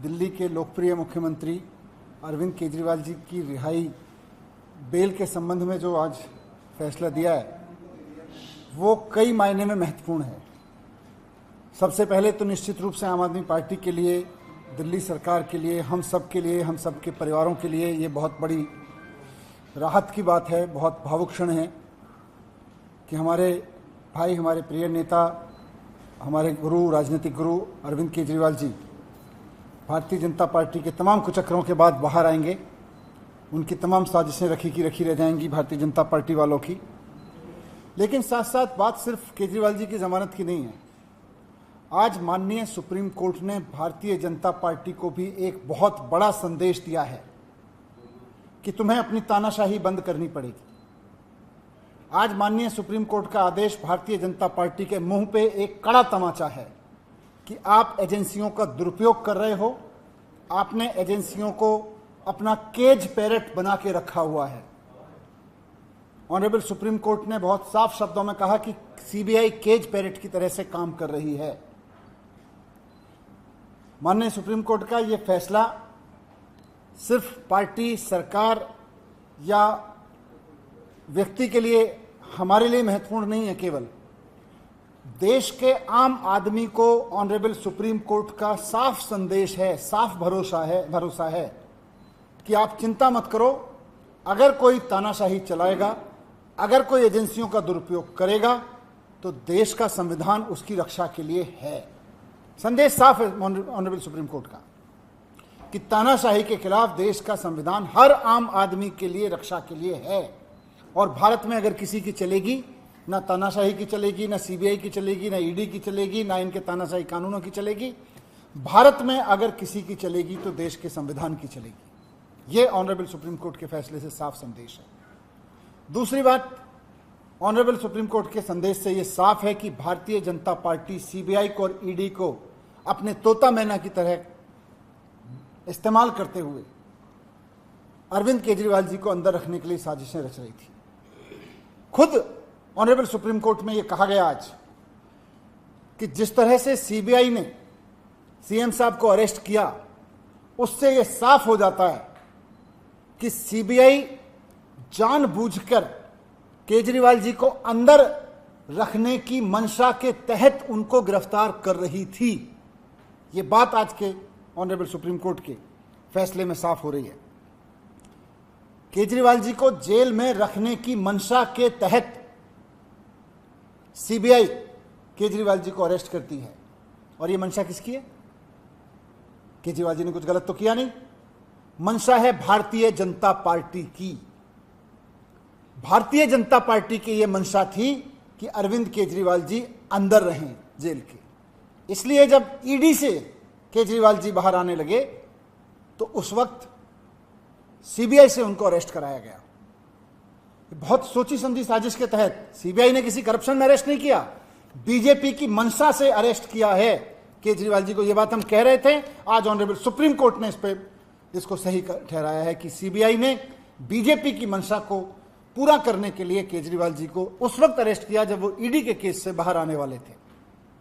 दिल्ली के लोकप्रिय मुख्यमंत्री अरविंद केजरीवाल जी की रिहाई बेल के संबंध में जो आज फैसला दिया है वो कई मायने में महत्वपूर्ण है। सबसे पहले तो निश्चित रूप से आम आदमी पार्टी के लिए, दिल्ली सरकार के लिए, हम सब के लिए, हम सब के परिवारों के लिए ये बहुत बड़ी राहत की बात है, बहुत भावुक क्षण है कि हमारे भाई, हमारे प्रिय नेता, हमारे गुरु, राजनीतिक गुरु अरविंद केजरीवाल जी भारतीय जनता पार्टी के तमाम कुचक्रों के बाद बाहर आएंगे। उनकी तमाम साजिशें रखी की रखी रह जाएंगी भारतीय जनता पार्टी वालों की। लेकिन साथ साथ बात सिर्फ केजरीवाल जी की जमानत की नहीं है। आज माननीय सुप्रीम कोर्ट ने भारतीय जनता पार्टी को भी एक बहुत बड़ा संदेश दिया है कि तुम्हें अपनी तानाशाही बंद करनी पड़ेगी। आज माननीय सुप्रीम कोर्ट का आदेश भारतीय जनता पार्टी के मुंह पे एक कड़ा तमाचा है कि आप एजेंसियों का दुरुपयोग कर रहे हो। आपने एजेंसियों को अपना केज पैरेट बना के रखा हुआ है। ऑनरेबल सुप्रीम कोर्ट ने बहुत साफ शब्दों में कहा कि सीबीआई केज पैरेट की तरह से काम कर रही है। माननीय सुप्रीम कोर्ट का यह फैसला सिर्फ पार्टी, सरकार या व्यक्ति के लिए, हमारे लिए महत्वपूर्ण नहीं है। केवल देश के आम आदमी को ऑनरेबल सुप्रीम कोर्ट का साफ संदेश है, साफ भरोसा है कि आप चिंता मत करो। अगर कोई तानाशाही चलाएगा, अगर कोई एजेंसियों का दुरुपयोग करेगा तो देश का संविधान उसकी रक्षा के लिए है। संदेश साफ है ऑनरेबल सुप्रीम कोर्ट का कि तानाशाही के खिलाफ देश का संविधान हर आम आदमी के लिए रक्षा के लिए है। और भारत में अगर किसी की चलेगी, ना तानाशाही की चलेगी, ना सीबीआई की चलेगी, ना ईडी की चलेगी, ना इनके तानाशाही कानूनों की चलेगी। भारत में अगर किसी की चलेगी तो देश के संविधान की चलेगी। ये ऑनरेबल सुप्रीम कोर्ट के फैसले से साफ संदेश है। दूसरी बात, ऑनरेबल सुप्रीम कोर्ट के संदेश से यह साफ है कि भारतीय जनता पार्टी सीबीआई को और ईडी को अपने तोता मैना की तरह इस्तेमाल करते हुए अरविंद केजरीवाल जी को अंदर रखने के लिए साजिशें रच रही थी। खुद ऑनरेबल सुप्रीम कोर्ट में यह कहा गया आज कि जिस तरह से सीबीआई ने सीएम साहब को अरेस्ट किया, उससे यह साफ हो जाता है कि सीबीआई जानबूझकर केजरीवाल जी को अंदर रखने की मंशा के तहत उनको गिरफ्तार कर रही थी। यह बात आज के ऑनरेबल सुप्रीम कोर्ट के फैसले में साफ हो रही है। केजरीवाल जी को जेल में रखने की मंशा के तहत सीबीआई केजरीवाल जी को अरेस्ट करती है। और यह मंशा किसकी है? केजरीवाल जी ने कुछ गलत तो किया नहीं। मंशा है भारतीय जनता पार्टी की। भारतीय जनता पार्टी की यह मंशा थी कि अरविंद केजरीवाल जी अंदर रहें जेल के। इसलिए जब ईडी से केजरीवाल जी बाहर आने लगे तो उस वक्त सीबीआई से उनको अरेस्ट कराया गया। बहुत सोची समझी साजिश के तहत सीबीआई ने किसी करप्शन में अरेस्ट नहीं किया, बीजेपी की मंशा से अरेस्ट किया है केजरीवाल जी को। यह बात हम कह रहे थे, आज ऑनरेबल सुप्रीम कोर्ट ने इसको सही ठहराया है कि सीबीआई ने बीजेपी की मंशा को पूरा करने के लिए केजरीवाल जी को उस वक्त अरेस्ट किया जब वो ईडी के केस से बाहर आने वाले थे।